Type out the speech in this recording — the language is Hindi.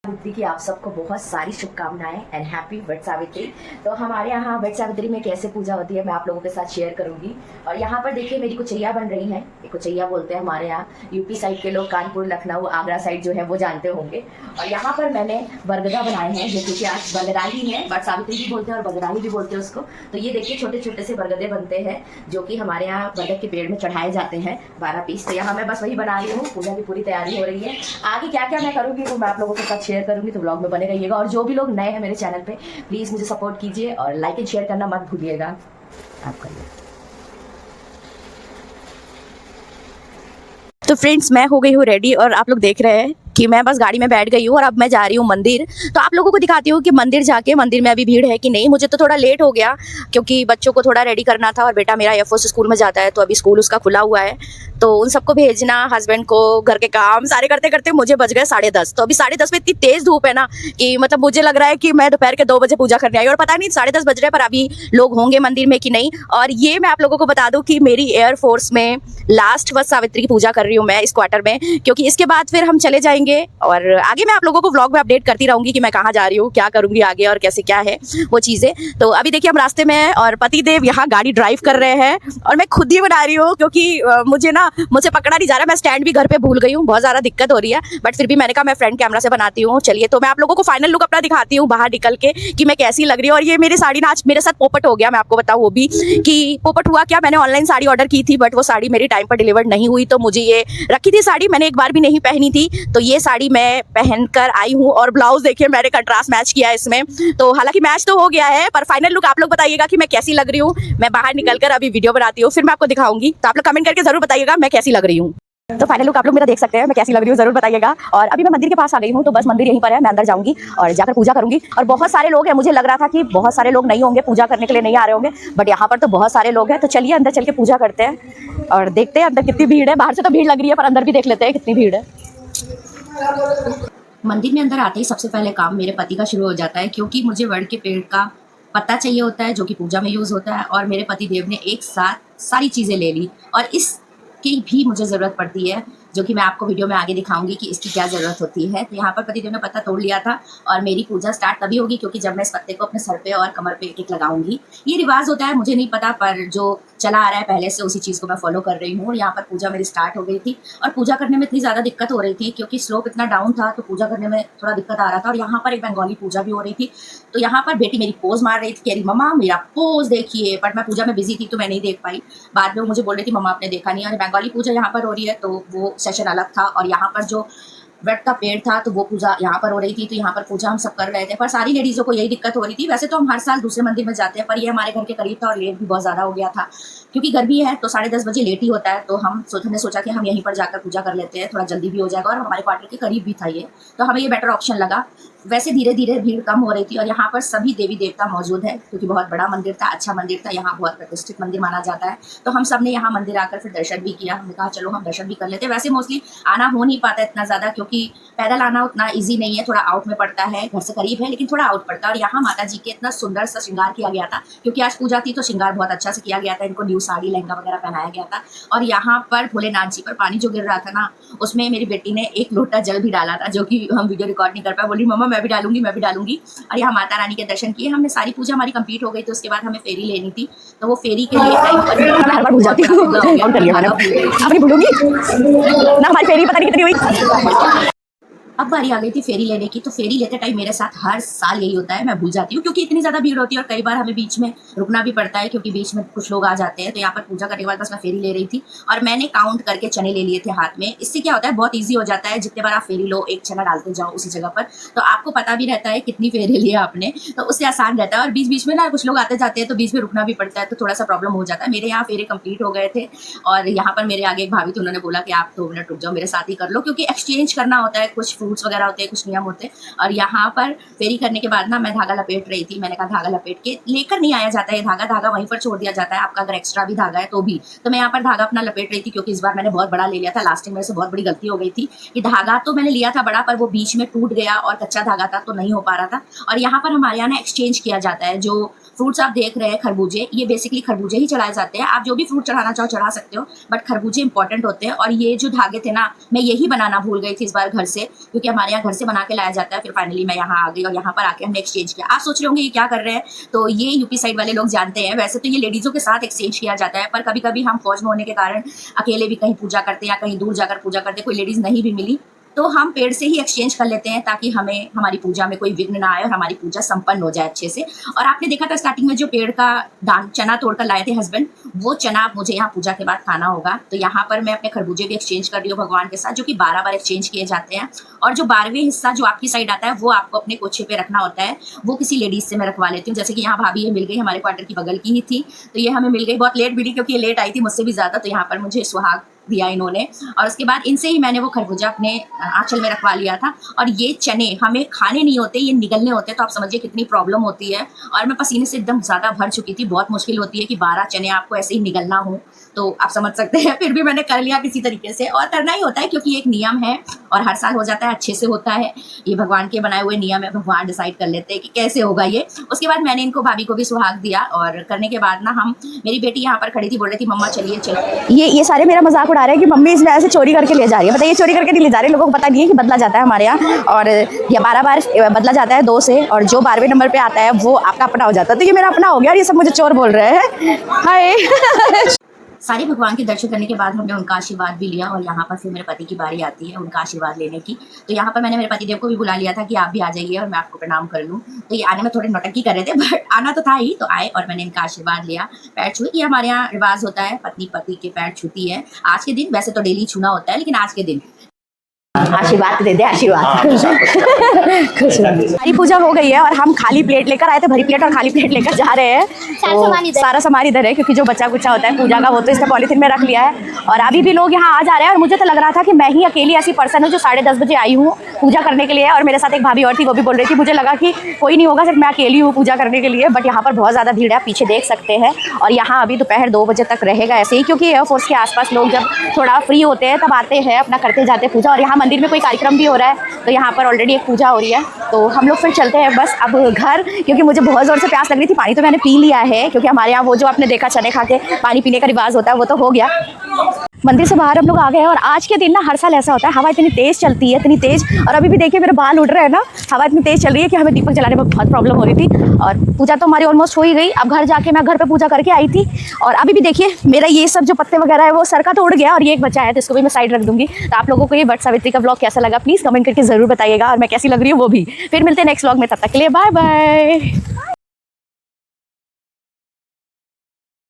सावित्री की आप सबको बहुत सारी शुभकामनाएं एंड हैप्पी वट सावित्री। तो हमारे यहाँ वट सावित्री में कैसे पूजा होती है मैं आप लोगों के साथ शेयर करूंगी। और यहाँ पर देखिए मेरी कुचैया बन रही हैं। कुचैया बोलते हैं हमारे यहाँ, यूपी साइड के लोग कानपुर लखनऊ आगरा साइड जो है वो जानते होंगे। और यहाँ पर मैंने बरगदा बनाए हैं, जैसे कि आज बरगदा ही है, वट सावित्री भी बोलते हैं और बरगदा भी बोलते हैं उसको। तो ये देखिए छोटे छोटे से बरगदे बनते हैं जो कि हमारे यहाँ बरगद के पेड़ में चढ़ाए जाते हैं 12 पीस। तो यहाँ मैं बस वही बना रही हूँ, पूजा की पूरी तैयारी हो रही है। आगे क्या क्या मैं करूँगी वो मैं आप लोगों के साथ शेयर करूंगी, तो ब्लॉग में बने रहिएगा। और जो भी लोग नए हैं मेरे चैनल पे प्लीज मुझे सपोर्ट कीजिए और लाइक एंड शेयर करना मत भूलिएगा। आप करिए। तो फ्रेंड्स मैं हो गई हूँ रेडी और आप लोग देख रहे हैं कि मैं बस गाड़ी में बैठ गई हूँ और अब मैं जा रही हूँ मंदिर। तो आप लोगों को दिखाती हूँ कि मंदिर जाके मंदिर में अभी भीड़ है कि नहीं। मुझे तो थोड़ा लेट हो गया क्योंकि बच्चों को थोड़ा रेडी करना था और बेटा मेरा एयरफोर्स स्कूल में जाता है तो अभी स्कूल उसका खुला हुआ है, तो उन सबको भेजना, हस्बैंड को, घर के काम सारे करते करते मुझे बज गए 10:30। तो अभी 10:30 में इतनी तेज धूप है ना कि मतलब मुझे लग रहा है कि मैं दोपहर के 2 बजे पूजा करने आई और पता नहीं 10:30 बज रहे पर अभी लोग होंगे मंदिर में कि नहीं। और ये मैं आप लोगों को बता दूं कि मेरी एयरफोर्स में लास्ट वट सावित्री की पूजा कर रही हूँ मैं इस क्वार्टर में, क्योंकि इसके बाद फिर हम चले जाएंगे और आगे मैं आप लोगों को व्लॉग में अपडेट करती रहूंगी कि मैं कहाँ जा रही हूँ, क्या करूंगी आगे और कैसे क्या है वो चीजें। तो अभी देखिए हम रास्ते में हैं और पति देव यहाँ गाड़ी ड्राइव कर रहे हैं और मैं खुद ही बना रही हूँ क्योंकि मुझे पकड़ा नहीं जा रहा। मैं स्टैंड भी घर पे भूल गई हूँ, बहुत ज़्यादा दिक्कत हो रही है, बट फिर भी मैंने कहा मैं फ्रंट कैमरा से बनाती हूँ। चलिए तो मैं आप लोगों को फाइनल लुक अपना दिखाती हूँ बाहर निकल के कि मैं कैसी लग रही हूँ। और ये मेरी साड़ी ना आज मेरे साथ पोपट हो गया, मैं आपको बताऊँ वो भी कि पोपट हुआ क्या। मैंने ऑनलाइन साड़ी ऑर्डर की थी बट वो साड़ी मेरी टाइम पर डिलीवर्ड नहीं हुई, तो मुझे ये रखी थी साड़ी, मैंने एक बार भी नहीं पहनी थी, तो ये साड़ी मैं पहनकर आई हूँ। और ब्लाउज देखिए मैंने कंट्रास्ट मैच किया है इसमें, तो हालांकि मैच तो हो गया है पर फाइनल लुक आप लोग बताइएगा कि मैं कैसी लग रही हूँ। मैं बाहर निकलकर अभी वीडियो बनाती हूँ फिर मैं आपको दिखाऊंगी, तो आप लोग कमेंट करके जरूर बताइएगा मैं कैसी लग रही हूँ। तो फाइनल लुक आप लोग मेरा देख सकते हैं, मैं कैसी लग रही हूँ जरूर बताइएगा। और अभी मैं मंदिर के पास आ गई हूँ, तो बस मंदिर यहीं पर है, मैं अंदर जाऊंगी और जाकर पूजा करूंगी। और बहुत सारे लोग हैं, मुझे लग रहा था कि बहुत सारे लोग नहीं होंगे, पूजा करने के लिए नहीं आ रहे होंगे, बट यहाँ पर तो बहुत सारे लोग हैं। तो चलिए अंदर चल के पूजा करते हैं और देखते हैं अंदर कितनी भीड़ है। बाहर से तो भीड़ लग रही है पर अंदर भी देख लेते हैं कितनी भीड़ है। मंदिर में अंदर आते ही सबसे पहले काम मेरे पति का शुरू हो जाता है, क्योंकि मुझे वड़ के पेड़ का पत्ता चाहिए होता है जो कि पूजा में यूज़ होता है। और मेरे पति देव ने एक साथ सारी चीज़ें ले ली और इसकी भी मुझे ज़रूरत पड़ती है, जो कि मैं आपको वीडियो में आगे दिखाऊंगी कि इसकी क्या ज़रूरत होती है। तो यहाँ पर पतिदेव ने पत्ता तोड़ लिया था और मेरी पूजा स्टार्ट तभी होगी क्योंकि जब मैं इस पत्ते को अपने सर पे और कमर पे एक लगाऊंगी। ये रिवाज होता है, मुझे नहीं पता, पर जो चला आ रहा है पहले से उसी चीज़ को मैं फॉलो कर रही हूँ। और यहाँ पर पूजा मेरी स्टार्ट हो गई थी और पूजा करने में इतनी ज़्यादा दिक्कत हो रही थी क्योंकि स्लोप इतना डाउन था, तो पूजा करने में थोड़ा दिक्कत आ रहा था। और यहाँ पर एक बंगाली पूजा भी हो रही थी, तो यहाँ पर बेटी मेरी पोज मार रही थी, कह रही मम्मा मेरा पोज देखिए, बट मैं पूजा में बिजी थी तो मैं नहीं देख पाई। बाद में मुझे बोल रही थी मम्मा आपने देखा नहीं। और बंगाली पूजा यहाँ पर हो रही है तो वो सेशन अलग था। और यहाँ पर जो वट का पेड़ था तो वो पूजा यहाँ पर हो रही थी, तो यहाँ पर पूजा हम सब कर रहे थे। पर सारी लेडीज़ों को यही दिक्कत हो रही थी। वैसे तो हम हर साल दूसरे मंदिर में जाते हैं, पर ये हमारे घर के करीब था और लेट भी बहुत ज़्यादा हो गया था क्योंकि गर्मी है तो 10:30 बजे लेट ही होता है। तो हमने सोचा कि हम यहीं पर जाकर पूजा कर लेते हैं, थोड़ा जल्दी भी हो जाएगा और हमारे क्वार्टर के करीब भी था ये, तो हमें ये बेटर ऑप्शन लगा। वैसे धीरे धीरे भीड़ कम हो रही थी और यहाँ पर सभी देवी देवता मौजूद है क्योंकि बहुत बड़ा मंदिर था, अच्छा मंदिर था, यहाँ बहुत प्रतिष्ठित मंदिर माना जाता है। तो हम सब ने यहाँ मंदिर आकर फिर दर्शन भी किया। हमने कहा चलो हम दर्शन भी कर लेते हैं। वैसे मोस्टली आना हो नहीं पाता इतना ज़्यादा क्योंकि पैदल आना उतना ईजी नहीं है, थोड़ा आउट में पड़ता है, घर से करीब है लेकिन थोड़ा आउट पड़ता है। और यहाँ माता जी के इतना सुंदर सा श्रृंगार किया गया था क्योंकि आज पूजा थी तो श्रृंगार बहुत अच्छा से किया गया था। इनको न्यू साड़ी लहंगा वगैरह पहनाया गया था। और यहाँ पर भोलेनाथ जी पर पानी जो गिर रहा था ना, उसमें मेरी बेटी ने 1 लोटा जल भी डाला था, जो कि हम वीडियो रिकॉर्ड नहीं कर पाए। बोली मम्मा मैं भी डालूंगी मैं भी डालूंगी। और यहाँ माता रानी के दर्शन किए हमने, सारी पूजा हमारी कंप्लीट हो गई थी। उसके बाद हमें फेरी लेनी थी, तो वो फेरी के लिए मैं भूल जाती हूँ अपनी भूलूंगी ना, हमारी फेरी पता नहीं कितनी हुई। अब बारी आ गई थी फेरी लेने की। तो फेरी लेते टाइम मेरे साथ हर साल यही होता है, मैं भूल जाती हूँ क्योंकि इतनी ज़्यादा भीड़ होती है और कई बार हमें बीच में रुकना भी पड़ता है क्योंकि बीच में कुछ लोग आ जाते हैं। तो यहाँ पर पूजा करने के बाद बस मैं फेरी ले रही थी और मैंने काउंट करके चने ले लिए थे हाथ में। इससे क्या होता है बहुत ईजी हो जाता है, जितने बार आप फेरी लो एक चना डालते जाओ उसी जगह पर, तो आपको पता भी रहता है कितनी फेरी ली आपने, तो उससे आसान रहता है। और बीच बीच में ना कुछ लोग आते जाते हैं तो बीच में रुकना भी पड़ता है, तो थोड़ा सा प्रॉब्लम हो जाता है। मेरे यहाँ फेरे कंप्लीट हो गए थे और यहाँ पर मेरे आगे एक भाभी थी, उन्होंने बोला कि आप 2 मिनट रुक जाओ मेरे साथ ही कर लो क्योंकि एक्सचेंज करना होता है, कुछ फ्रूट्स वगैरह होते हैं, कुछ नियम होते हैं। और यहाँ पर फेरी करने के बाद ना मैं धागा लपेट रही थी। मैंने कहा धागा लपेट के लेकर नहीं आया जाता है धागा वहीं पर छोड़ दिया जाता है, आपका अगर एक्स्ट्रा भी धागा है तो भी। तो मैं यहाँ पर धागा अपना लपेट रही थी क्योंकि इस बार मैंने बहुत बड़ा ले लिया था। लास्ट टाइम मेरे से बहुत बड़ी गलती हो गई थी कि धागा तो मैंने लिया था बड़ा पर वो बीच में टूट गया और कच्चा धागा था तो नहीं हो पा रहा था। और यहाँ पर हमारे यहाँ ना एक्सचेंज किया जाता है, जो फ्रूट्स आप देख रहे हैं खरबूजे, ये बेसिकली खरबूजे ही चढ़ाए जाते हैं। आप जो भी फ्रूट चढ़ाना चाहो चढ़ा सकते हो, बट खरबूजे इंपॉर्टेंट होते हैं। और ये जो धागे थे ना, मैं यही बनाना भूल गई थी इस बार घर से, क्योंकि हमारे यहाँ घर से बना के लाया जाता है। फिर फाइनली मैं यहाँ आ गई और यहाँ पर आके हमने एक्सचेंज किया। आप सोच रहे होंगे ये क्या कर रहे हैं, तो ये यूपी साइड वाले लोग जानते हैं। वैसे तो ये लेडीज़ों के साथ एक्सचेंज किया जाता है, पर कभी कभी हम फौज में होने के कारण अकेले भी कहीं पूजा करते हैं या कहीं दूर जाकर पूजा करते, कोई लेडीज़ नहीं भी मिली, तो हम पेड़ से ही एक्सचेंज कर लेते हैं, ताकि हमें हमारी पूजा में कोई विघ्न ना आए और हमारी पूजा संपन्न हो जाए अच्छे से। और आपने देखा था स्टार्टिंग में जो पेड़ का दान चना तोड़कर लाए थे हस्बैंड, वो चना मुझे यहाँ पूजा के बाद खाना होगा। तो यहाँ पर मैं अपने खरबूजे भी एक्सचेंज कर रही हूँ भगवान के साथ, जो कि 12 बार एक्सचेंज किए जाते हैं। और जो 12वें हिस्सा जो आपकी साइड आता है, वो आपको अपने कोछे पे रखना होता है। वो किसी लेडीज से मैं रखवा लेती हूँ। जैसे कि यहाँ भाभी ये मिल गई, हमारे क्वार्टर की बगल की ही थी, तो ये हमें मिल गई। बहुत लेट मिली क्योंकि ये लेट आई थी मुझसे भी ज़्यादा, तो यहाँ पर मुझे सुहाग दिया इन्होंने। और उसके बाद इनसे ही मैंने वो खरबूजा अपने आंचल में रखवा लिया था। और ये चने हमें खाने नहीं होते, ये निगलने होते, तो आप समझिए कितनी प्रॉब्लम होती है। और मैं पसीने से एकदम ज़्यादा भर चुकी थी। बहुत मुश्किल होती है कि 12 चने आपको ऐसे ही निगलना हो, तो आप समझ सकते हैं। फिर भी मैंने कर लिया किसी तरीके से, और करना ही होता है क्योंकि एक नियम है और हर साल हो जाता है, अच्छे से होता है। ये भगवान के बनाए हुए नियम है, भगवान डिसाइड कर लेते हैं कि कैसे होगा ये। उसके बाद मैंने इनको भाभी को भी सुहाग दिया, और करने के बाद ना मेरी बेटी यहाँ पर खड़ी थी, बोल रही थी मम्मा चलिए चलो। ये सारे मेरा मजाक उड़ा रहे हैं कि मम्मी इसमें ऐसे चोरी करके ले जा रही है। बताइए, चोरी करके नहीं ले जा रहे, लोगों को पता नहीं है कि बदला जाता है हमारे यहाँ, और ये 12 बार बदला जाता है 2 से, और जो 12वें नंबर पे आता है वो आपका अपना हो जाता है। तो ये मेरा अपना हो गया और ये सब मुझे चोर बोल रहे हैं। हाय सारे भगवान के दर्शन करने के बाद हमने उनका आशीर्वाद भी लिया, और यहाँ पर फिर मेरे पति की बारी आती है उनका आशीर्वाद लेने की। तो यहाँ पर मैंने मेरे पतिदेव को भी बुला लिया था कि आप भी आ जाइए और मैं आपको प्रणाम कर लूँ। तो ये आने में थोड़े नौटंकी कर रहे थे, बट आना तो था ही, तो आए और मैंने इनका आशीर्वाद लिया, पैर छुए। ये हमारे यहाँ रिवाज होता है, पत्नी पति के पैर छूती है आज के दिन। वैसे तो डेली छूना होता है, लेकिन आज के दिन आशीर्वाद दे दे, आशीर्वाद। खुश रहो। सारी पूजा हो गई है और हम खाली प्लेट लेकर आए थे, भरी प्लेट और खाली प्लेट लेकर जा रहे हैं। तो सारा सामान इधर है, क्योंकि जो बचा कुचा होता है पूजा का वो तो इसने पॉलीथिन में रख लिया है। और अभी भी लोग यहाँ आ जा रहे हैं, और मुझे तो लग रहा था कि मैं ही अकेली ऐसी पर्सन हूँ जो 10:30 बजे आई हूँ पूजा करने के लिए। और मेरे साथ एक भाभी और थी, वो भी बोल रही थी, मुझे लगा कि कोई नहीं होगा, सिर्फ मैं अकेली हूँ पूजा करने के लिए। बट यहाँ पर बहुत ज़्यादा भीड़ है, आप पीछे देख सकते हैं। और यहाँ अभी दोपहर 2 बजे तक रहेगा ऐसे ही, क्योंकि एयरफोर्स के आसपास लोग जब थोड़ा फ्री होते हैं तब आते हैं, अपना करते जाते पूजा। और यहाँ मंदिर में कोई कार्यक्रम भी हो रहा है, तो यहाँ पर ऑलरेडी एक पूजा हो रही है। तो हम लोग फिर चलते हैं बस अब घर, क्योंकि मुझे बहुत ज़ोर से प्यास लग रही थी। पानी तो मैंने पी लिया है, क्योंकि हमारे यहाँ वो जो आपने देखा चने खा के पानी पीने का रिवाज होता है, वो तो हो गया। मंदिर से बाहर हम लोग आ गए हैं, और आज के दिन ना हर साल ऐसा होता है, हवा इतनी तेज़ चलती है, इतनी तेज़। और अभी भी देखिए मेरे बाल उड़ रहे हैं ना, हवा इतनी तेज़ चल रही है कि हमें दीपक जलाने में बहुत प्रॉब्लम हो रही थी। और पूजा तो हमारी ऑलमोस्ट हो ही गई। अब घर जाके मैं घर पे पूजा करके आई थी, और अभी भी देखिए मेरा ये सब जो पत्ते वगैरह है वो सर का तो उड़ गया, और ये एक बचा है, तो इसको भी मैं साइड रख दूंगी। तो आप लोगों को ये वट सावित्री का ब्लॉग कैसा लगा प्लीज़ कमेंट करके ज़रूर बताइएगा, और मैं कैसी लग रही हूँ वो भी। फिर मिलते हैं नेक्स्ट ब्लॉग में, तब तक के लिए बाय बाय।